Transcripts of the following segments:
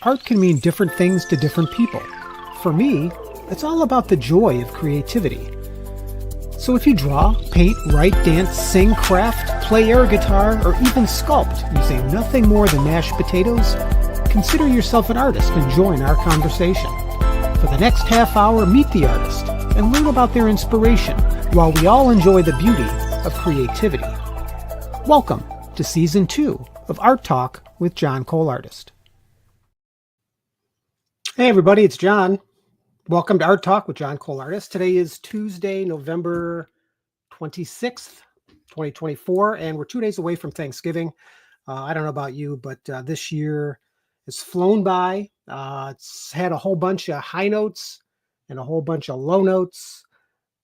Art can mean different things to different people. For me, it's all about the joy of creativity. So if you draw, paint, write, dance, sing, craft, play air guitar, or even sculpt using nothing more than mashed potatoes, consider yourself an artist and join our conversation. For the next half hour, meet the artist and learn about their inspiration while we all enjoy the beauty of creativity. Welcome to Season 2 of Art Talk with John Cole Artist. Hey everybody, it's John. Welcome to Art Talk with John Cole Artist. Today is Tuesday, November 26th, 2024, and we're 2 days away from Thanksgiving. I don't know about you, but this year has flown by. It's had a whole bunch of high notes and a whole bunch of low notes,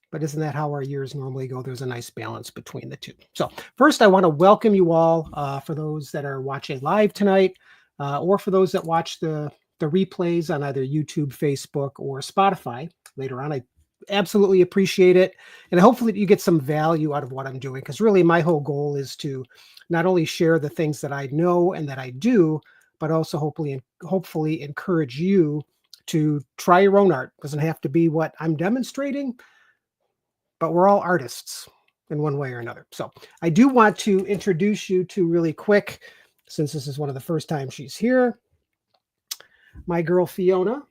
but isn't that how our years normally go? There's a nice balance between the two. So first, I want to welcome you all for those that are watching live tonight, or for those that watch the replays on either YouTube, Facebook, or Spotify later on. I absolutely appreciate it. And hopefully you get some value out of what I'm doing, because really my whole goal is to not only share the things that I know and that I do, but also hopefully encourage you to try your own art. It doesn't have to be what I'm demonstrating, but we're all artists in one way or another. So I do want to introduce you to, really quick, since this is one of the first times she's here, my girl Fiona.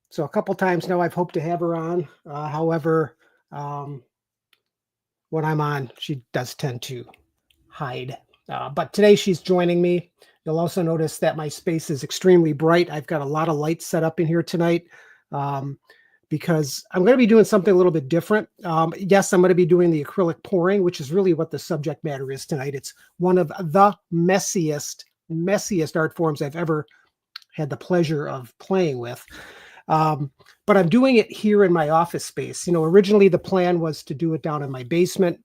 So a couple times now I've hoped to have her on. However, when I'm on, she does tend to hide. But today she's joining me. You'll also notice that my space is extremely bright. I've got a lot of lights set up in here tonight because I'm going to be doing something a little bit different. Yes, I'm going to be doing the acrylic pouring, which is really what the subject matter is tonight. It's one of the messiest art forms I've ever had the pleasure of playing with. But I'm doing it here in my office space. You know, originally the plan was to do it down in my basement,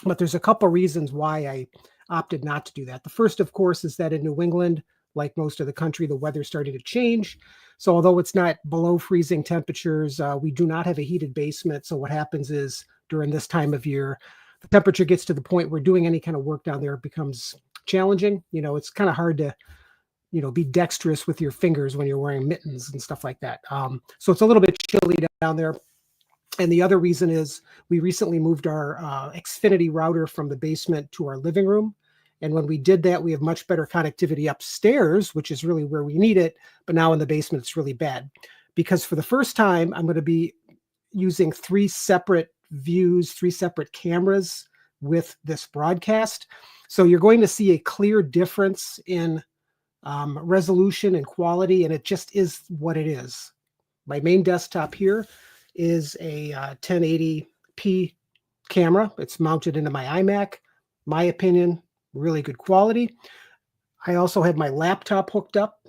but there's a couple reasons why I opted not to do that. The first, of course, is that in New England, like most of the country, the weather's starting to change. So although it's not below freezing temperatures, we do not have a heated basement. So what happens is during this time of year, the temperature gets to the point where doing any kind of work down there becomes challenging. You know, it's kind of hard to, be dexterous with your fingers when you're wearing mittens and stuff like that. So it's a little bit chilly down there. And the other reason is we recently moved our Xfinity router from the basement to our living room. And when we did that, we have much better connectivity upstairs, which is really where we need it. But now in the basement, it's really bad. Because for the first time, I'm going to be using 3 separate views, 3 separate cameras with this broadcast. So you're going to see a clear difference in resolution and quality, and it just is what it is. My main desktop here is a 1080p camera. It's mounted into my iMac. My opinion, really good quality. I also have my laptop hooked up,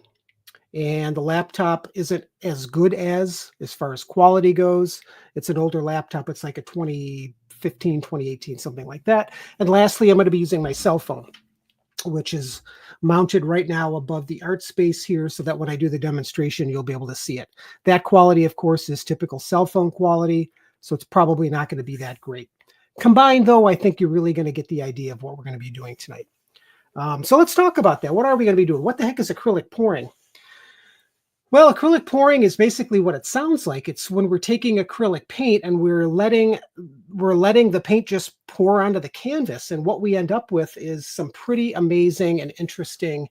and the laptop isn't as good as far as quality goes. It's an older laptop. It's like a 2015, 2018, something like that. And lastly, I'm going to be using my cell phone, which is mounted right now above the art space here, so that when I do the demonstration, you'll be able to see it. That quality, of course, is typical cell phone quality, so it's probably not going to be that great. Combined, though, I think you're really going to get the idea of what we're going to be doing tonight. So let's talk about that. What are we going to be doing? What the heck is acrylic pouring? Well, acrylic pouring is basically what it sounds like. It's when we're taking acrylic paint and we're letting the paint just pour onto the canvas, and what we end up with is some pretty amazing and interesting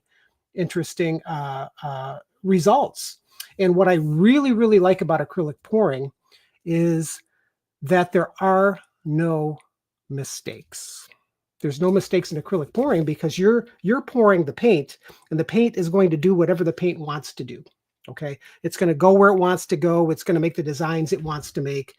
results. And what I really like about acrylic pouring is that there are no mistakes. There's no mistakes in acrylic pouring because you're pouring the paint, and the paint is going to do whatever the paint wants to do. Okay, it's going to go where it wants to go. It's going to make the designs it wants to make.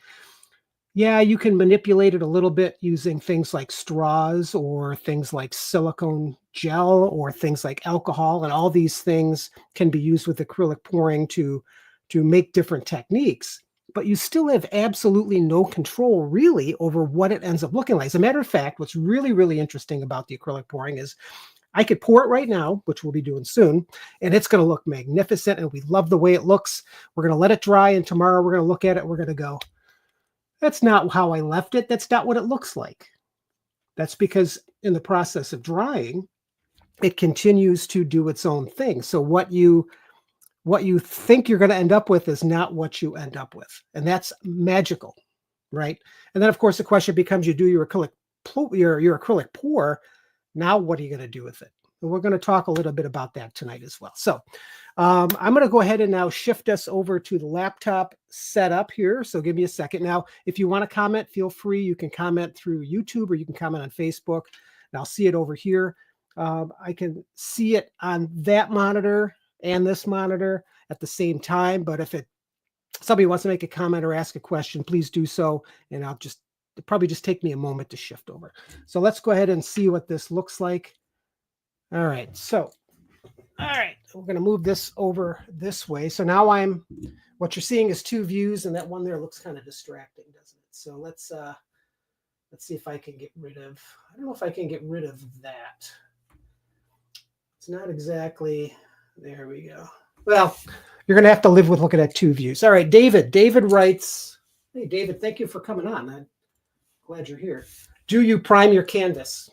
Yeah, you can manipulate it a little bit using things like straws or things like silicone gel or things like alcohol, and all these things can be used with acrylic pouring to make different techniques. But you still have absolutely no control really over what it ends up looking like. As a matter of fact, what's really interesting about the acrylic pouring is I could pour it right now, which we'll be doing soon, and it's going to look magnificent, and we love the way it looks. We're going to let it dry, and tomorrow we're going to look at it. We're going to go, that's not how I left it. That's not what it looks like. That's because in the process of drying, it continues to do its own thing. So what you think you're going to end up with is not what you end up with. And that's magical, right? And then of course the question becomes, you do your acrylic pour. Now what are you going to do with it? And we're going to talk a little bit about that tonight as well. So I'm going to go ahead and now shift us over to the laptop setup here. So give me a second. Now, if you want to comment, feel free. You can comment through YouTube or you can comment on Facebook. And I'll see it over here. I can see it on that monitor and this monitor at the same time. But if somebody wants to make a comment or ask a question, please do so. And it'll probably just take me a moment to shift over. So let's go ahead and see what this looks like. All right. So, all right, we're going to move this over this way. So now what you're seeing is two views, and that one there looks kind of distracting, doesn't it? So let's see if I can get rid of, I don't know if I can get rid of that. It's not exactly, there we go. Well, you're going to have to live with looking at two views. All right, David. David writes, hey, David, thank you for coming on. I'm glad you're here. Do you prime your canvas?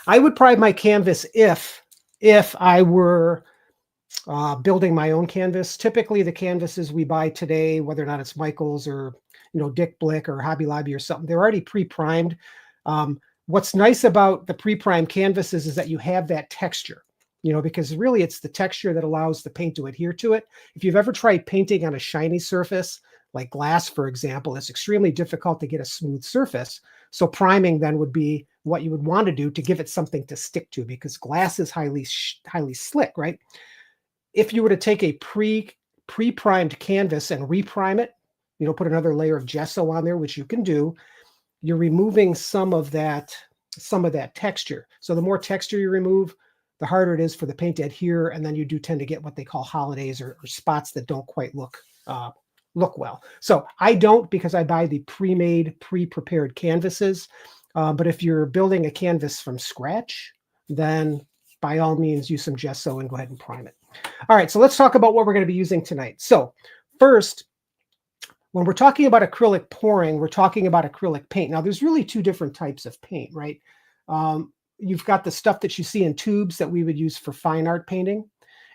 I would prime my canvas if I were building my own canvas. Typically, the canvases we buy today, whether or not it's Michael's or Dick Blick or Hobby Lobby or something, they're already pre-primed. What's nice about the pre-primed canvases is that you have that texture, because really it's the texture that allows the paint to adhere to it. If you've ever tried painting on a shiny surface, like glass, for example, it's extremely difficult to get a smooth surface. So priming then would be what you would want to do to give it something to stick to, because glass is highly slick, right? If you were to take a pre-primed canvas and reprime it, put another layer of gesso on there, which you can do, you're removing some of that texture. So the more texture you remove, the harder it is for the paint to adhere, and then you do tend to get what they call holidays or spots that don't quite look well. So I don't, because I buy the pre-made, pre-prepared canvases. But if you're building a canvas from scratch, then by all means use some gesso and go ahead and prime it. All right, so let's talk about what we're going to be using tonight. So first, when we're talking about acrylic pouring, we're talking about acrylic paint. Now, there's really two different types of paint, right? You've got the stuff that you see in tubes that we would use for fine art painting.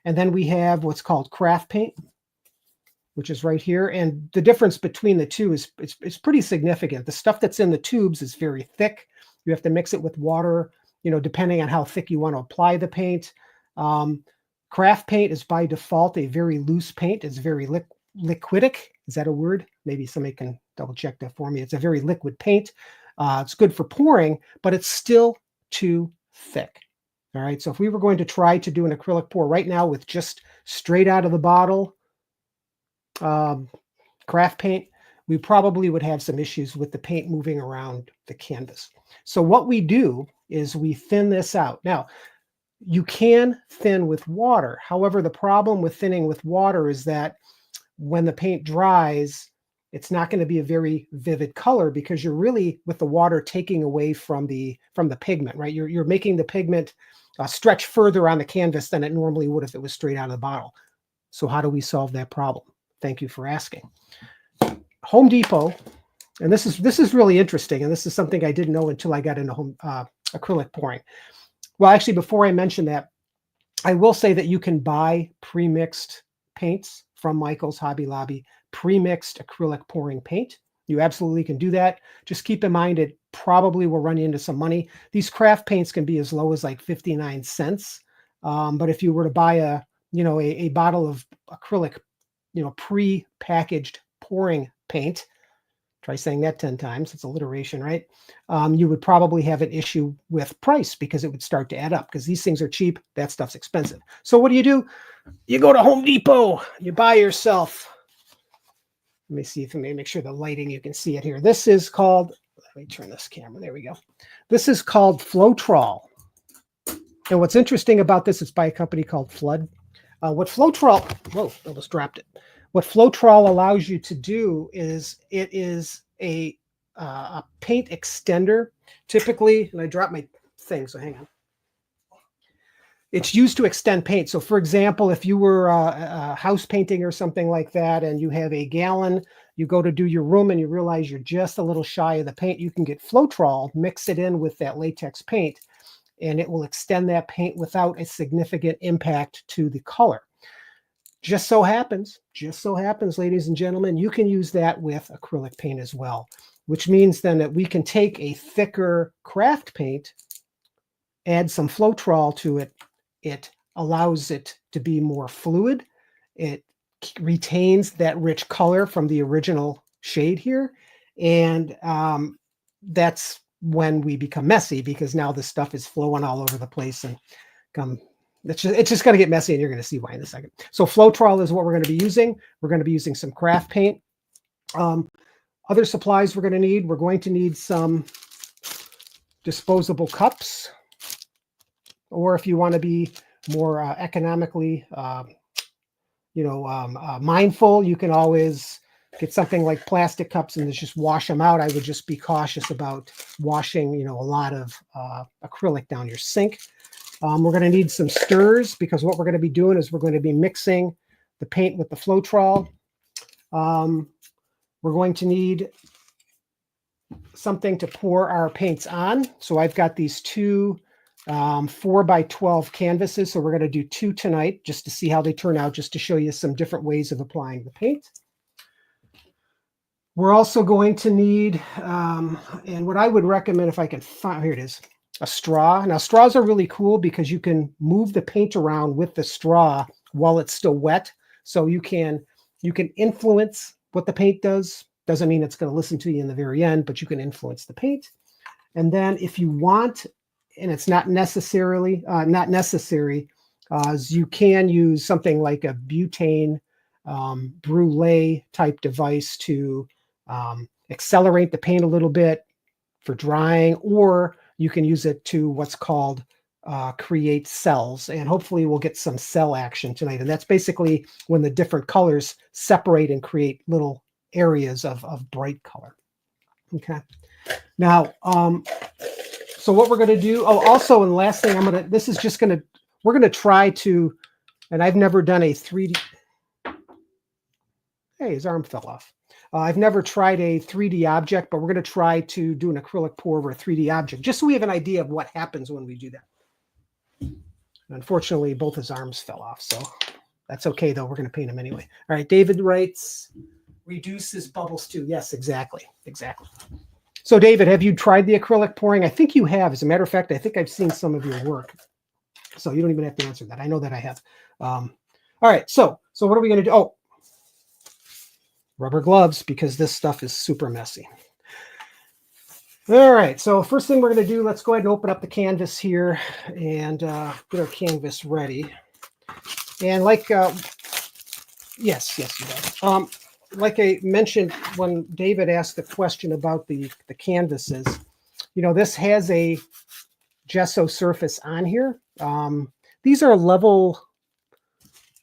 And then we have what's called craft paint, which is right here. And the difference between the two is it's pretty significant. The stuff that's in the tubes is very thick. You have to mix it with water, depending on how thick you want to apply the paint. Craft paint is by default a very loose paint. It's very liquidic. Is that a word? Maybe somebody can double check that for me. It's a very liquid paint. It's good for pouring, but it's still too thick. All right. So if we were going to try to do an acrylic pour right now with just straight out of the bottle craft paint, we probably would have some issues with the paint moving around the canvas. So what we do is we thin this out. Now, you can thin with water. However, the problem with thinning with water is that when the paint dries, it's not going to be a very vivid color, because you're really, with the water, taking away from the pigment, right? You're making the pigment stretch further on the canvas than it normally would if it was straight out of the bottle. So how do we solve that problem? Thank you for asking. Home Depot, and this is really interesting, and this is something I didn't know until I got into acrylic pouring. Well, actually, before I mention that, I will say that you can buy pre-mixed paints from Michael's, Hobby Lobby, pre-mixed acrylic pouring paint. You absolutely can do that. Just keep in mind it probably will run you into some money. These craft paints can be as low as like 59 cents. But if you were to buy a bottle of acrylic, pre-packaged pouring paint, try saying that 10 times, it's alliteration, right? You would probably have an issue with price, because it would start to add up, because these things are cheap, that stuff's expensive. So what do? You go to Home Depot, you buy yourself, let me see if I may make sure the lighting, you can see it here. This is called, let me turn this camera, there we go. This is called Floetrol. And what's interesting about this, it's by a company called Flood. What Floetrol, whoa, almost dropped it. What Floetrol allows you to do is, it is a paint extender. Typically, and I dropped my thing, so hang on. It's used to extend paint. So for example, if you were house painting or something like that, and you have a gallon, you go to do your room and you realize you're just a little shy of the paint, you can get Floetrol, mix it in with that latex paint, and it will extend that paint without a significant impact to the color. Just so happens, ladies and gentlemen, you can use that with acrylic paint as well, which means then that we can take a thicker craft paint, add some Floetrol to it. It allows it to be more fluid. It retains that rich color from the original shade here. And that's when we become messy, because now the stuff is flowing all over the place and it's just going to get messy, and you're going to see why in a second. So Floetrol is what we're going to be using. We're going to be using some craft paint. Other supplies we're going to need some disposable cups, or if you want to be more economically, mindful, you can always get something like plastic cups and just wash them out. I would just be cautious about washing, a lot of acrylic down your sink. We're going to need some stirrers, because what we're going to be doing is we're going to be mixing the paint with the Floetrol. We're going to need something to pour our paints on. So I've got these two 4x12 canvases. So we're going to do 2 tonight just to see how they turn out, just to show you some different ways of applying the paint. We're also going to need, and what I would recommend, if I can find, here it is, a straw. Now, straws are really cool because you can move the paint around with the straw while it's still wet. So you can influence what the paint does. Doesn't mean it's going to listen to you in the very end, but you can influence the paint. And then if you want, and it's not necessary, you can use something like a butane brulee type device to accelerate the paint a little bit for drying, or you can use it to what's called create cells, and hopefully we'll get some cell action tonight. And that's basically when the different colors separate and create little areas of bright color. Okay. Now, so what we're going to do, also, and last thing, we're going to try to, and I've never done a 3D, hey, his arm fell off. I've never tried a 3D object, but we're going to try to do an acrylic pour over a 3D object, just so we have an idea of what happens when we do that. And unfortunately, both his arms fell off, so that's okay, though. We're going to paint him anyway. All right, David writes, reduces bubbles too. Yes, exactly. So, David, have you tried the acrylic pouring? I think you have. As a matter of fact, I think I've seen some of your work. So you don't even have to answer that. I know that I have. All right, so what are we going to do? Oh, rubber gloves, because this stuff is super messy. All right, so first thing we're going to do, let's go ahead and open up the canvas here and get our canvas ready. And like, yes, you got it. Like I mentioned when David asked the question about the canvases, this has a gesso surface on here. These are level,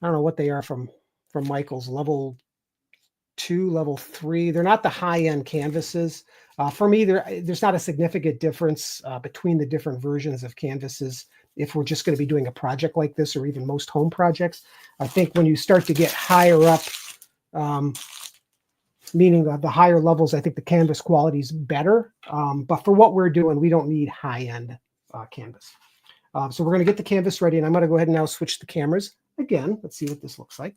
I don't know what they are from Michael's, level 2, level 3. They're not the high-end canvases. For me, there's not a significant difference between the different versions of canvases if we're just going to be doing a project like this, or even most home projects. I think when you start to get higher up, meaning the higher levels, I think the canvas quality is better. But for what we're doing, we don't need high-end canvas. So we're going to get the canvas ready, and I'm going to go ahead and now switch the cameras again. Let's see what this looks like.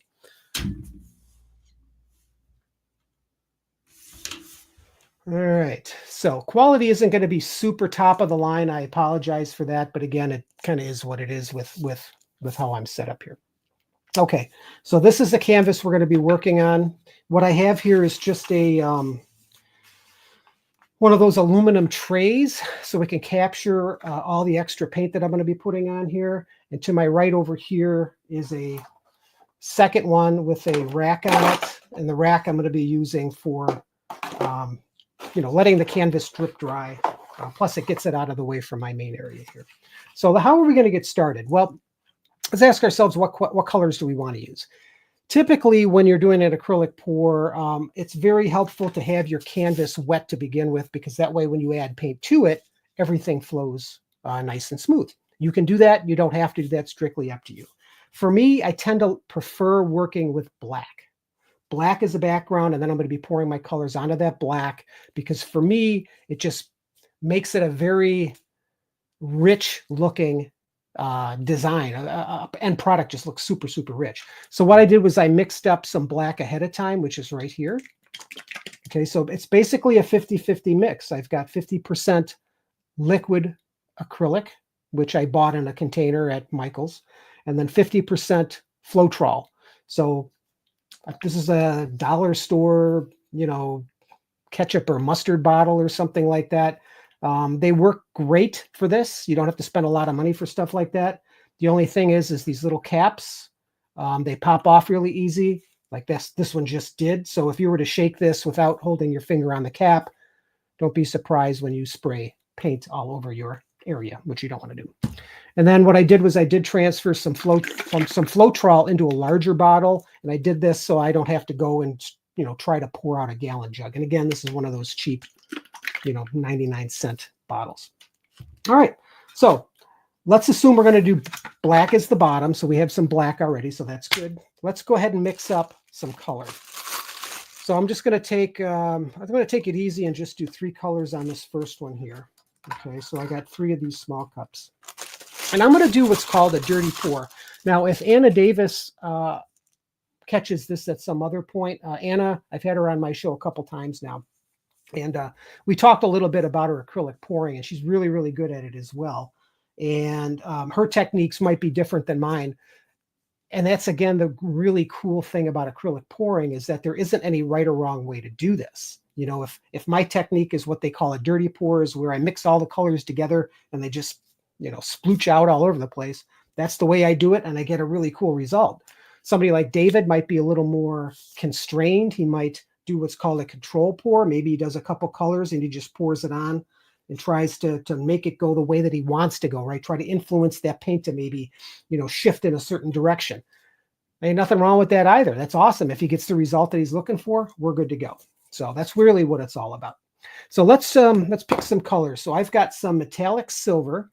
All right, so quality isn't going to be super top of the line. I apologize for that, but again, it kind of is what it is with how I'm set up here. Okay, so this is the canvas we're going to be working on. What I have here is just a one of those aluminum trays, so we can capture all the extra paint that I'm going to be putting on here. And to my right over here is a second one with a rack on it, and the rack I'm going to be using for letting the canvas drip dry. Plus, it gets it out of the way from my main area here. So how are we going to get started? Well, let's ask ourselves what colors do we want to use? Typically, when you're doing an acrylic pour, it's very helpful to have your canvas wet to begin with, because that way when you add paint to it, everything flows nice and smooth. You can do that. You don't have to do that. Strictly up to you. For me, I tend to prefer working with black. Black is the background, and then I'm going to be pouring my colors onto that black, because for me, it just makes it a very rich looking design. End product just looks super, super rich. So what I did was I mixed up some black ahead of time, which is right here. Okay, so it's basically a 50-50 mix. I've got 50% liquid acrylic, which I bought in a container at Michael's, and then 50% Floetrol. So this is a dollar store, ketchup or mustard bottle or something like that. They work great for this. You don't have to spend a lot of money for stuff like that. The only thing is these little caps, they pop off really easy, like this one just did. So if you were to shake this without holding your finger on the cap, don't be surprised when you spray paint all over your area, which you don't want to do. And then what I did was I did transfer some Floetrol into a larger bottle, and I did this so I don't have to go and try to pour out a gallon jug. And again, this is one of those cheap 99-cent bottles. All right, so let's assume we're going to do black as the bottom. So we have some black already, so that's good. Let's go ahead and mix up some color. So I'm just going to take, I'm going to take it easy and just do 3 colors on this first one here. Okay, so I got 3 of these small cups. And I'm going to do what's called a dirty pour. Now, if Anna Davis catches this at some other point, Anna, I've had her on my show a couple times now. And we talked a little bit about her acrylic pouring, and she's really, really good at it as well. And her techniques might be different than mine. And that's, again, the really cool thing about acrylic pouring is that there isn't any right or wrong way to do this. If my technique is what they call a dirty pour, is where I mix all the colors together and they just, splooch out all over the place, that's the way I do it, and I get a really cool result. Somebody like David might be a little more constrained. He might do what's called a control pour. Maybe he does a couple colors and he just pours it on and tries to make it go the way that he wants to go, right? Try to influence that paint to maybe, shift in a certain direction. Ain't nothing wrong with that either. That's awesome. If he gets the result that he's looking for, we're good to go. So that's really what it's all about. So let's pick some colors. So I've got some metallic silver.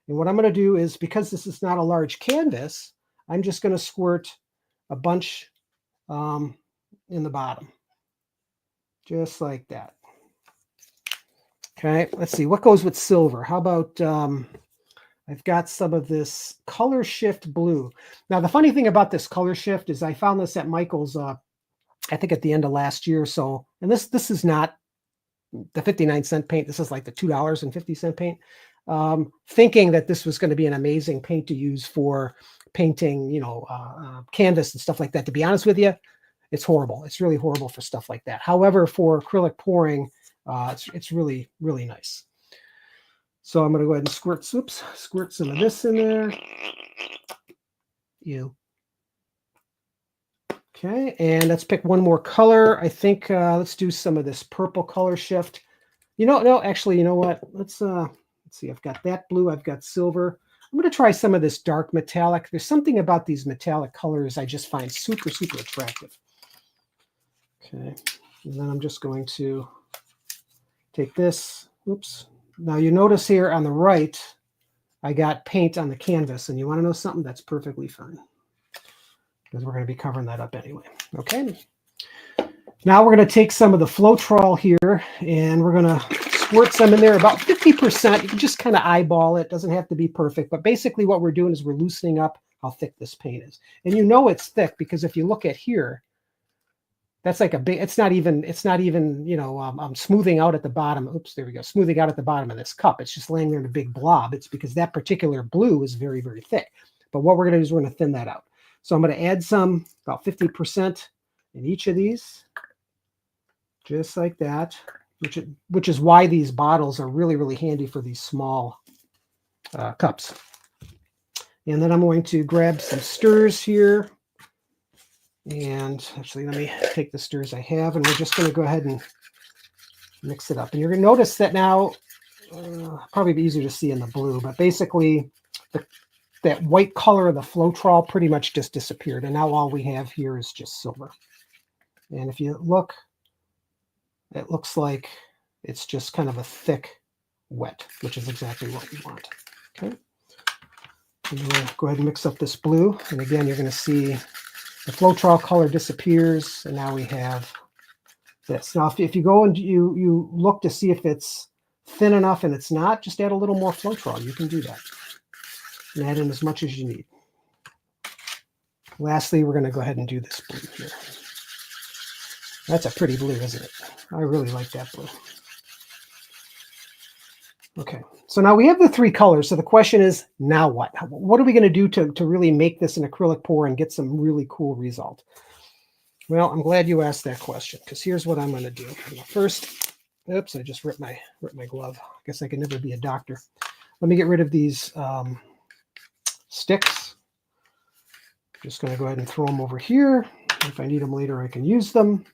And what I'm going to do is, because this is not a large canvas, I'm just going to squirt a bunch in the bottom. Just like that. Okay, let's see. What goes with silver? How about, I've got some of this Color Shift blue. Now, the funny thing about this Color Shift is I found this at Michael's, I think at the end of last year or so. And this is not the 59-cent paint. This is like the $2.50 paint. Thinking that this was going to be an amazing paint to use for painting, canvas and stuff like that. To be honest with you, it's horrible. It's really horrible for stuff like that. However, for acrylic pouring, it's really, really nice. So I'm going to go ahead and squirt some of this in there. Okay, and let's pick one more color. I think let's do some of this purple Color Shift. No, actually, you know what? Let's see. I've got that blue. I've got silver. I'm going to try some of this dark metallic. There's something about these metallic colors I just find super, super attractive. Okay, and then I'm just going to take this. Oops. Now you notice here on the right, I got paint on the canvas, and you want to know something? That's perfectly fine, because we're going to be covering that up anyway. Okay. Now we're going to take some of the Floetrol here, and we're going to squirt some in there, about 50%. You can just kind of eyeball it. Doesn't have to be perfect, but basically what we're doing is we're loosening up how thick this paint is. And it's thick because if you look at here, that's like a big, it's not even, I'm smoothing out at the bottom. Oops, there we go. Smoothing out at the bottom of this cup. It's just laying there in a big blob. It's because that particular blue is very, very thick. But what we're going to do is we're going to thin that out. So I'm going to add some, about 50% in each of these, just like that, which is why these bottles are really, really handy for these small cups. And then I'm going to grab some stirrers here. And actually, let me take the stirrers I have, and we're just going to go ahead and mix it up. And you're going to notice that now, probably be easier to see in the blue, but basically that white color of the Floetrol pretty much just disappeared. And now all we have here is just silver. And if you look, it looks like it's just kind of a thick wet, which is exactly what we want. Okay. And we'll go ahead and mix up this blue. And again, you're going to see the Floetrol color disappears, and now we have this. Now, if you go and you look to see if it's thin enough and it's not, just add a little more Floetrol. You can do that. And add in as much as you need. Lastly, we're going to go ahead and do this blue here. That's a pretty blue, isn't it? I really like that blue. Okay, so now we have the 3 colors. So the question is, now what? What are we going to do to really make this an acrylic pour and get some really cool result? Well, I'm glad you asked that question, because here's what I'm going to do. First, oops, I just ripped my glove. I guess I can never be a doctor. Let me get rid of these sticks. Just going to go ahead and throw them over here. If I need them later, I can use them.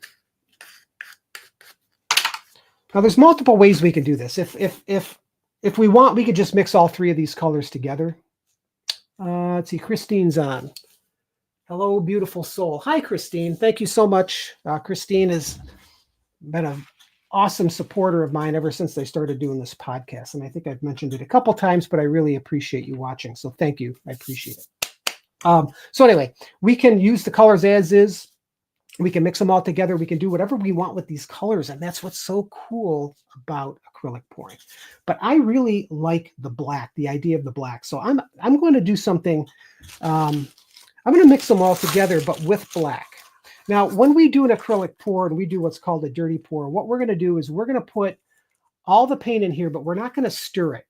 Now, there's multiple ways we can do this. If we want, we could just mix all 3 of these colors together. Let's see, Christine's on. Hello, beautiful soul. Hi, Christine. Thank you so much. Christine has been an awesome supporter of mine ever since I started doing this podcast. And I think I've mentioned it a couple times, but I really appreciate you watching. So thank you. I appreciate it. So anyway, we can use the colors as is. We can mix them all together. We can do whatever we want with these colors. And that's what's so cool about acrylic pouring. But I really like the black, the idea of the black. So I'm going to do something. I'm going to mix them all together, but with black. Now, when we do an acrylic pour and we do what's called a dirty pour, what we're going to do is we're going to put all the paint in here, but we're not going to stir it.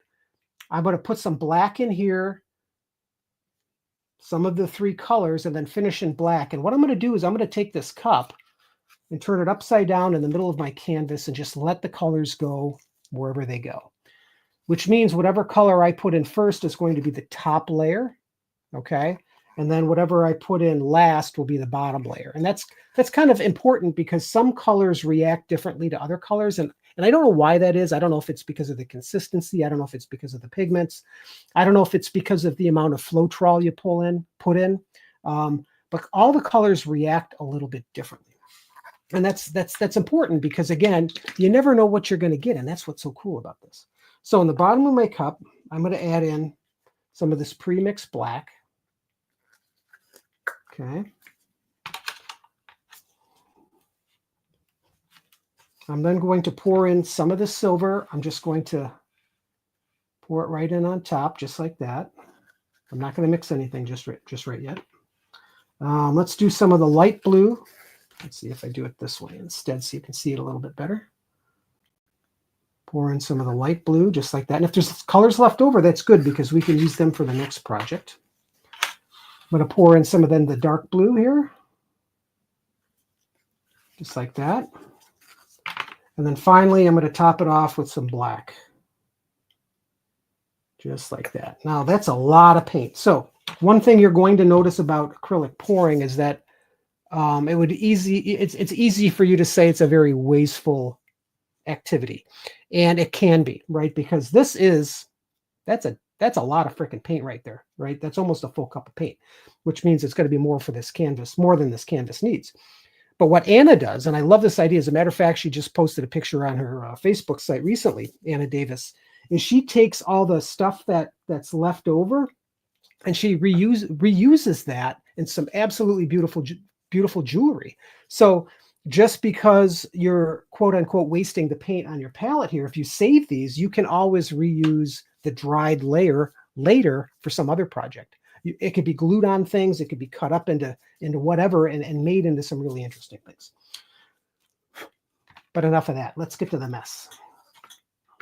I'm going to put some black in here, some of the 3 colors, and then finish in black. And what I'm going to do is I'm going to take this cup and turn it upside down in the middle of my canvas and just let the colors go wherever they go, which means whatever color I put in first is going to be the top layer. Okay. And then whatever I put in last will be the bottom layer. And that's kind of important because some colors react differently to other colors. And I don't know why that is. I don't know if it's because of the consistency. I don't know if it's because of the pigments. I don't know if it's because of the amount of Floetrol you put in. But all the colors react a little bit differently. And that's important because, again, you never know what you're going to get. And that's what's so cool about this. So in the bottom of my cup, I'm going to add in some of this pre-mixed black. Okay. I'm then going to pour in some of the silver. I'm just going to pour it right in on top, just like that. I'm not going to mix anything just right yet. Let's do some of the light blue. Let's see if I do it this way instead so you can see it a little bit better. Pour in some of the light blue, just like that. And if there's colors left over, that's good because we can use them for the next project. I'm going to pour in some of the dark blue here, just like that. And then finally, I'm going to top it off with some black, just like that. Now, that's a lot of paint. So one thing you're going to notice about acrylic pouring is that it's easy for you to say it's a very wasteful activity. And it can be, right? Because that's a lot of freaking paint right there, right? That's almost a full cup of paint, which means it's going to be more for this canvas, more than this canvas needs. But what Anna does, and I love this idea, as a matter of fact, she just posted a picture on her Facebook site recently, Anna Davis, is she takes all the stuff that's left over and she reuses that in some absolutely beautiful jewelry. So just because you're quote unquote wasting the paint on your palette here, if you save these, you can always reuse the dried layer later for some other project. It could be glued on things. It could be cut up into whatever and made into some really interesting things. But enough of that. Let's get to the mess.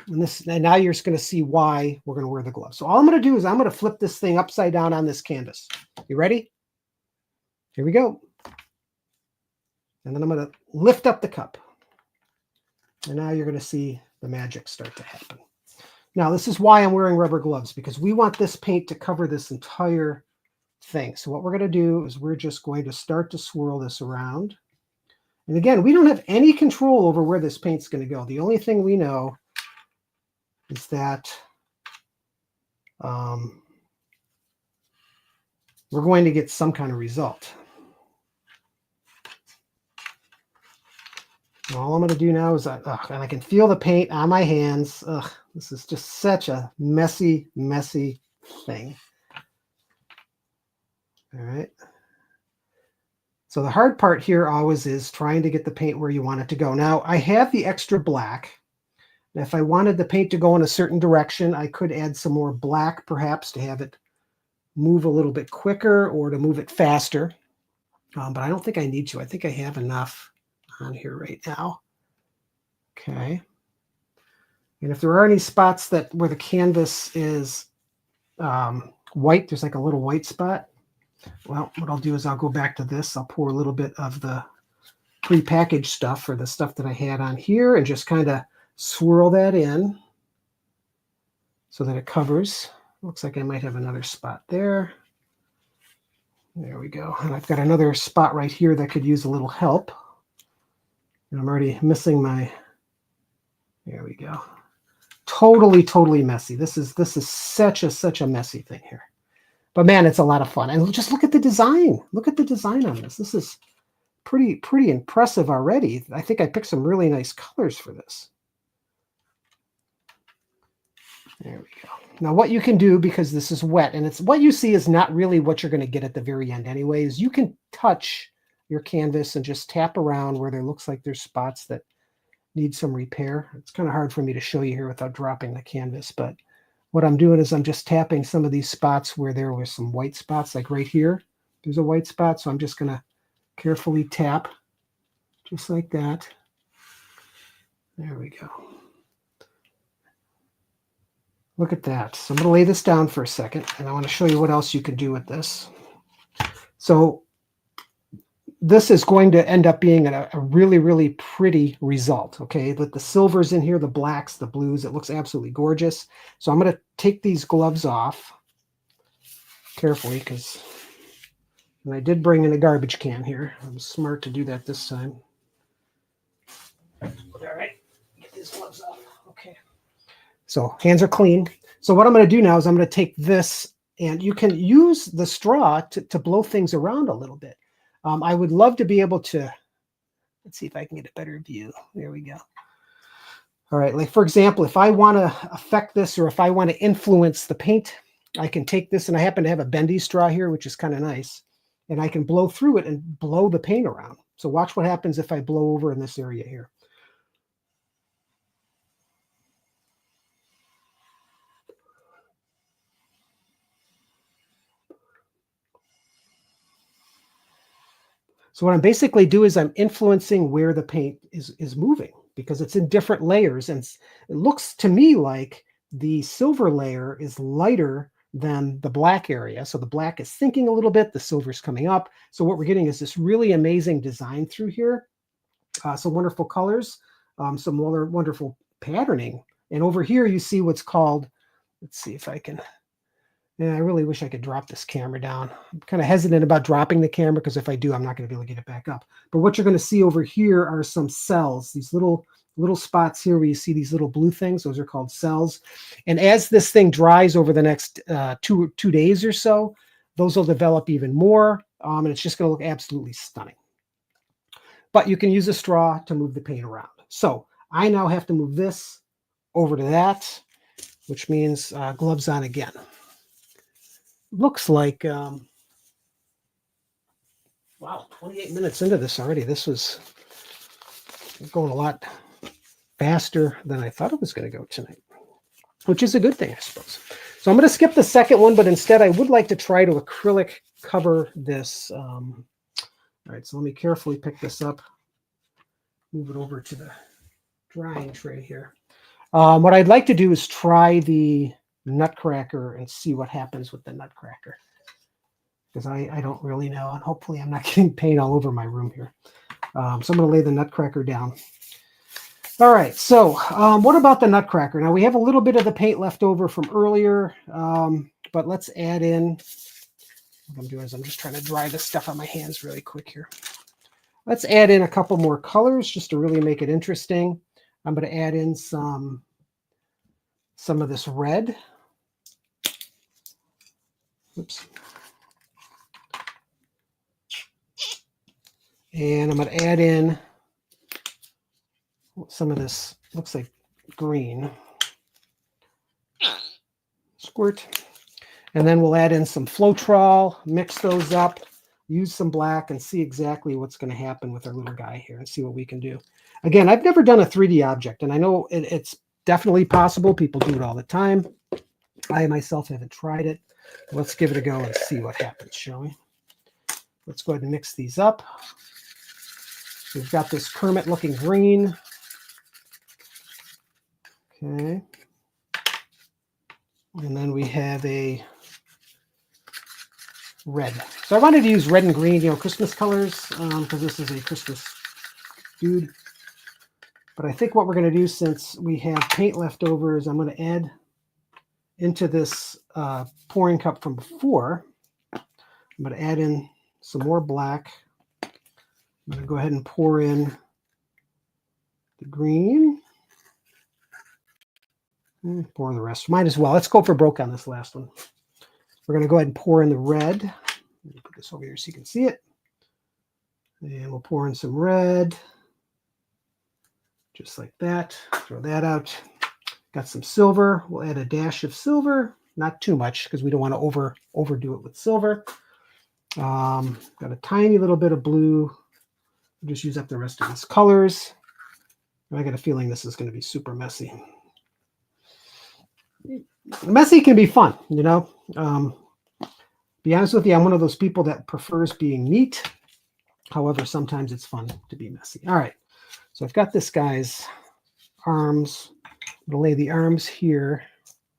And now you're just going to see why we're going to wear the gloves. So all I'm going to do is I'm going to flip this thing upside down on this canvas. You ready? Here we go. And then I'm going to lift up the cup. And now you're going to see the magic start to happen. Now, this is why I'm wearing rubber gloves, because we want this paint to cover this entire thing. So what we're going to do is we're just going to start to swirl this around. And again, we don't have any control over where this paint's going to go. The only thing we know is that we're going to get some kind of result. All I'm going to do now is, and I can feel the paint on my hands. This is just such a messy, messy thing. All right. So the hard part here always is trying to get the paint where you want it to go. Now, I have the extra black. If I wanted the paint to go in a certain direction, I could add some more black perhaps to have it move a little bit quicker or to move it faster. But I don't think I need to. I think I have enough on here right now. Okay. And if there are any spots that where the canvas is white, there's like a little white spot. Well, what I'll do is I'll go back to this. I'll pour a little bit of the prepackaged stuff or the stuff that I had on here and just kind of swirl that in so that it covers. Looks like I might have another spot there. There we go. And I've got another spot right here that could use a little help. And I'm already missing my, there we go. Totally messy. This is such a messy thing here. But man, it's a lot of fun. And just look at the design. Look at the design on this. This is pretty impressive already. I think I picked some really nice colors for this. There we go. Now what you can do, because this is wet, and it's what you see is not really what you're going to get at the very end anyways. You can touch your canvas and just tap around where there looks like there's spots that need some repair. It's kind of hard for me to show you here without dropping the canvas, but what I'm doing is I'm just tapping some of these spots where there was some white spots, like right here. There's a white spot, so I'm just going to carefully tap just like that. There we go. Look at that. So I'm going to lay this down for a second, and I want to show you what else you can do with this. So this is going to end up being a really pretty result, okay? With the silvers in here, the blacks, the blues, it looks absolutely gorgeous. So I'm going to take these gloves off carefully because I did bring in a garbage can here. I'm smart to do that this time. All right, get these gloves off. Okay. So hands are clean. So what I'm going to do now is I'm going to take this, and you can use the straw to blow things around a little bit. I would love to be able to, let's see if I can get a better view. There we go. All right, like for example, if I want to affect this or if I want to influence the paint, I can take this, and I happen to have a bendy straw here, which is kind of nice, and I can blow through it and blow the paint around. So watch what happens if I blow over in this area here. So what I'm basically doing is I'm influencing where the paint is moving because it's in different layers. And it looks to me like the silver layer is lighter than the black area. So the black is sinking a little bit, the silver's coming up. So what we're getting is this really amazing design through here. Some wonderful colors, some wonderful patterning. And over here you see what's called, let's see if I can, yeah, I really wish I could drop this camera down. I'm kind of hesitant about dropping the camera because if I do, I'm not going to be able to get it back up. But what you're going to see over here are some cells, these little spots here where you see these little blue things. Those are called cells. And as this thing dries over the next two days or so, those will develop even more. And it's just going to look absolutely stunning. But you can use a straw to move the paint around. So I now have to move this over to that, which means gloves on again. Looks like, wow, 28 minutes into this already. This was going a lot faster than I thought it was going to go tonight, which is a good thing, I suppose. So I'm going to skip the second one, but instead I would like to try to acrylic cover this. All right, so let me carefully pick this up, move it over to the drying tray here. What I'd like to do is try the Nutcracker and see what happens with the Nutcracker, because I don't really know, and hopefully I'm not getting paint all over my room here. So I'm going to lay the Nutcracker down. All right, so what about the Nutcracker? Now we have a little bit of the paint left over from earlier, but let's add in, what I'm doing is I'm just trying to dry this stuff on my hands really quick here. Let's add in a couple more colors just to really make it interesting. I'm going to add in some of this red. Oops. And I'm going to add in some of this, looks like green. Squirt. And then we'll add in some Floetrol, mix those up, use some black, and see exactly what's going to happen with our little guy here and see what we can do. Again, I've never done a 3D object, and I know it's definitely possible. People do it all the time. I myself haven't tried it. Let's give it a go and see what happens, shall we? Let's go ahead and mix these up. We've got this Kermit looking green. Okay. And then we have a red. So I wanted to use red and green, you know, Christmas colors, because this is a Christmas dude. But I think what we're going to do, since we have paint left over, is I'm going to add into this pouring cup from before. I'm going to add in some more black. I'm going to go ahead and pour in the green. Pour the rest. Might as well. Let's go for broke on this last one. We're going to go ahead and pour in the red. Let me put this over here so you can see it. And we'll pour in some red. Just like that. Throw that out. Got some silver. We'll add a dash of silver. Not too much because we don't want to overdo it with silver. Got a tiny little bit of blue. We'll just use up the rest of these colors. I got a feeling this is going to be super messy. Messy can be fun, you know. Be honest with you, I'm one of those people that prefers being neat. However, sometimes it's fun to be messy. All right, so I've got this guy's arms. I'm going to lay the arms here.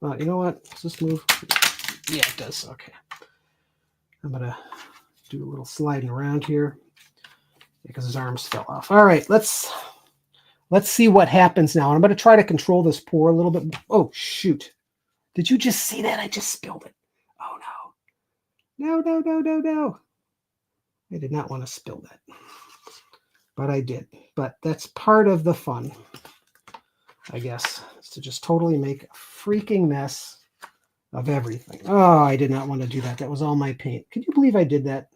You know what? Does this move? Yeah, it does. Okay. I'm going to do a little sliding around here because his arms fell off. All right, let's see what happens now. I'm going to try to control this pour a little bit. Oh, shoot. Did you just see that? I just spilled it. Oh, no. No. I did not want to spill that. But I did. But that's part of the fun, I guess, is to just totally make a freaking mess of everything. Oh, I did not want to do that. That was all my paint. Can you believe I did that?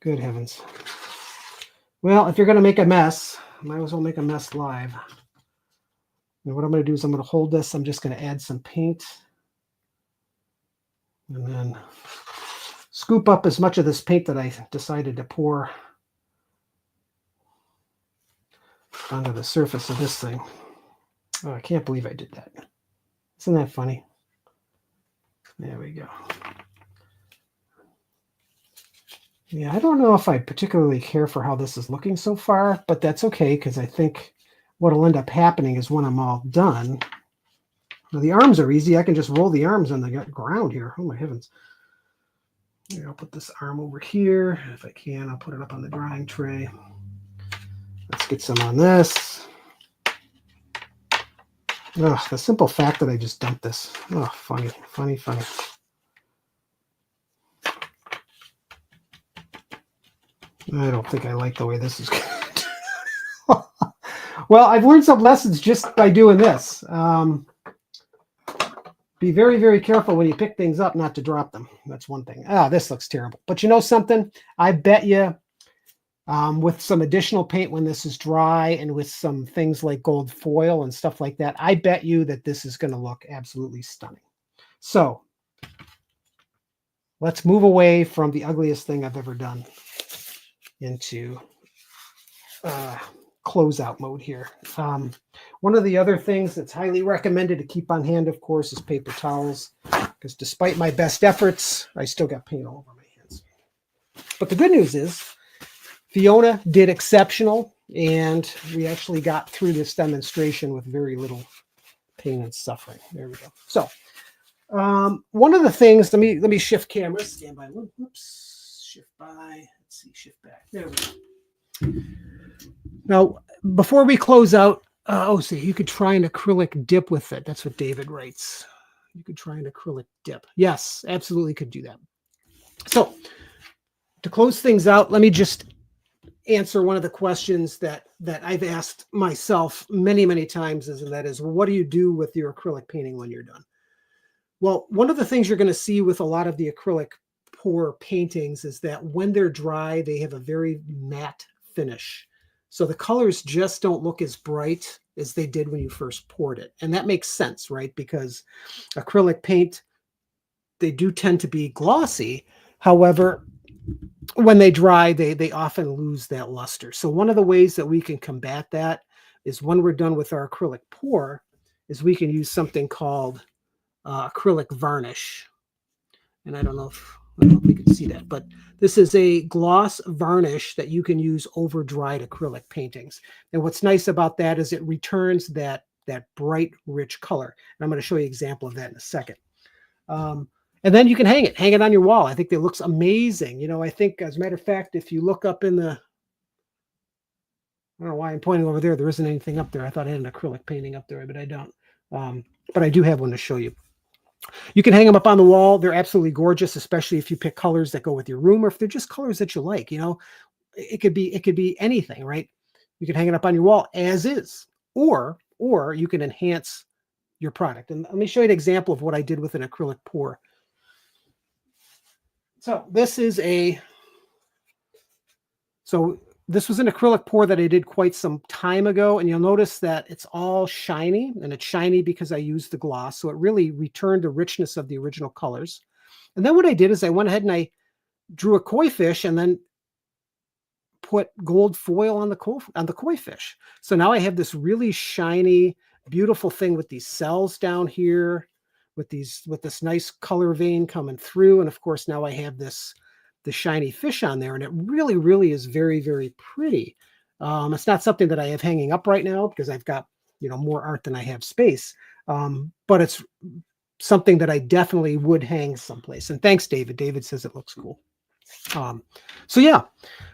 Good heavens. Well, if you're going to make a mess, might as well make a mess live. And what I'm going to do is I'm going to hold this. I'm just going to add some paint. And then scoop up as much of this paint that I decided to pour onto the surface of this thing. Oh, I can't believe I did that. Isn't that funny? There we go. Yeah, I don't know if I particularly care for how this is looking so far, but that's okay because I think what will end up happening is when I'm all done. Now the arms are easy. I can just roll the arms on the ground here. Oh my heavens. Here, I'll put this arm over here. If I can, I'll put it up on the drying tray. Let's get some on this. Oh, the simple fact that I just dumped this. Oh, funny. I don't think I like the way this is going. Well, I've learned some lessons just by doing this. Be very, very careful when you pick things up not to drop them. That's one thing. This looks terrible. But you know something? I bet you with some additional paint when this is dry and with some things like gold foil and stuff like that, I bet you that this is going to look absolutely stunning. So let's move away from the ugliest thing I've ever done into closeout mode here. One of the other things that's highly recommended to keep on hand, of course, is paper towels, because despite my best efforts, I still got paint all over my hands. But the good news is Fiona did exceptional, and we actually got through this demonstration with very little pain and suffering. There we go. So one of the things, let me shift cameras. Stand by. Oops. Shift by. Let's see. Shift back. There we go. Now, before we close out, see, you could try an acrylic dip with it. That's what David writes. You could try an acrylic dip. Yes, absolutely could do that. So to close things out, let me just answer one of the questions that I've asked myself many, many times, and that is, well, what do you do with your acrylic painting when you're done? Well, one of the things you're going to see with a lot of the acrylic pour paintings is that when they're dry, they have a very matte finish. So the colors just don't look as bright as they did when you first poured it. And that makes sense, right? Because acrylic paint, they do tend to be glossy. However, when they dry, they often lose that luster. So one of the ways that we can combat that is when we're done with our acrylic pour, is we can use something called acrylic varnish. And I don't know if we can see that, but this is a gloss varnish that you can use over dried acrylic paintings. And what's nice about that is it returns that bright, rich color. And I'm going to show you an example of that in a second. And then you can hang it on your wall. I think it looks amazing. You know, I think, as a matter of fact, if you look up in the, I don't know why I'm pointing over there. There isn't anything up there. I thought I had an acrylic painting up there, but I don't. But I do have one to show you. You can hang them up on the wall. They're absolutely gorgeous, especially if you pick colors that go with your room, or if they're just colors that you like. You know, it could be anything, right? You can hang it up on your wall as is, or you can enhance your product. And let me show you an example of what I did with an acrylic pour. So this was an acrylic pour that I did quite some time ago. And you'll notice that it's all shiny, and it's shiny because I used the gloss. So it really returned the richness of the original colors. And then what I did is I went ahead and I drew a koi fish and then put gold foil on the koi fish. So now I have this really shiny, beautiful thing with these cells down here, with this nice color vein coming through. And of course, now I have the shiny fish on there, and it really, really is very, very pretty. It's not something that I have hanging up right now because I've got, more art than I have space. But it's something that I definitely would hang someplace. And thanks, David. David says it looks cool. So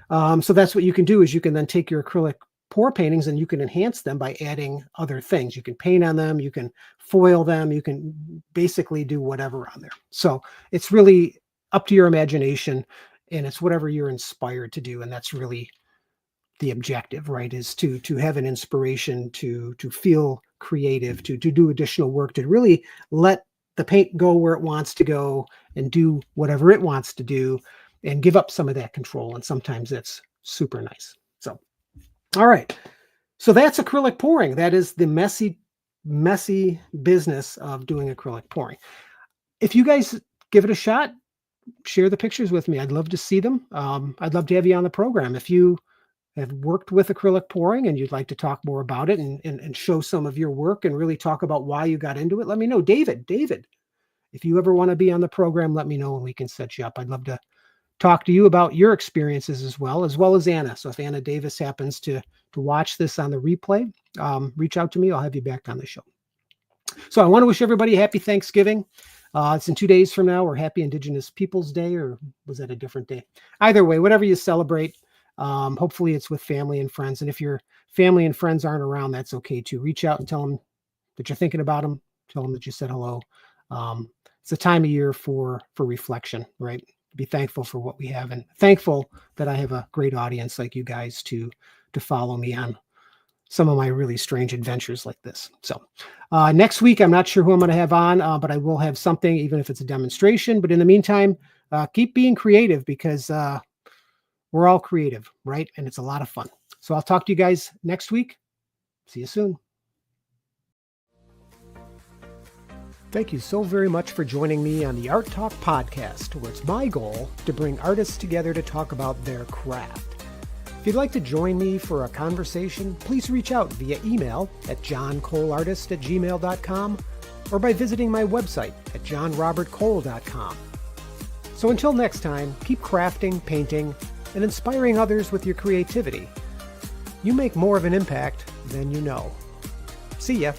that's what you can do, is you can then take your acrylic pour paintings and you can enhance them by adding other things. You can paint on them, you can foil them, you can basically do whatever on there. So it's really up to your imagination, and it's whatever you're inspired to do. And that's really the objective, right? Is to have an inspiration, to feel creative, to do additional work, to really let the paint go where it wants to go and do whatever it wants to do, and give up some of that control. And sometimes that's super nice. So, all right. So that's acrylic pouring. That is the messy business of doing acrylic pouring. If you guys give it a shot, share the pictures with me. I'd love to see them. I'd love to have you on the program. If you have worked with acrylic pouring and you'd like to talk more about it and show some of your work and really talk about why you got into it, let me know. David, if you ever want to be on the program, let me know and we can set you up. I'd love to talk to you about your experiences as well as Anna. So if Anna Davis happens to watch this on the replay, reach out to me. I'll have you back on the show. So I want to wish everybody a happy Thanksgiving. It's in 2 days from now, or Happy Indigenous Peoples Day, or was that a different day? Either way, whatever you celebrate, hopefully it's with family and friends. And if your family and friends aren't around, that's okay too. Reach out and tell them that you're thinking about them. Tell them that you said hello. It's a time of year for reflection, right? Be thankful for what we have, and thankful that I have a great audience like you guys to follow me on some of my really strange adventures like this. So next week, I'm not sure who I'm going to have on, but I will have something, even if it's a demonstration. But in the meantime, keep being creative, because we're all creative, right? And it's a lot of fun. So I'll talk to you guys next week. See you soon. Thank you so very much for joining me on the ARTalk podcast, where it's my goal to bring artists together to talk about their craft. If you'd like to join me for a conversation, please reach out via email at johncoleartist@gmail.com or by visiting my website at johnrobertcole.com. So until next time, keep crafting, painting, and inspiring others with your creativity. You make more of an impact than you know. See ya.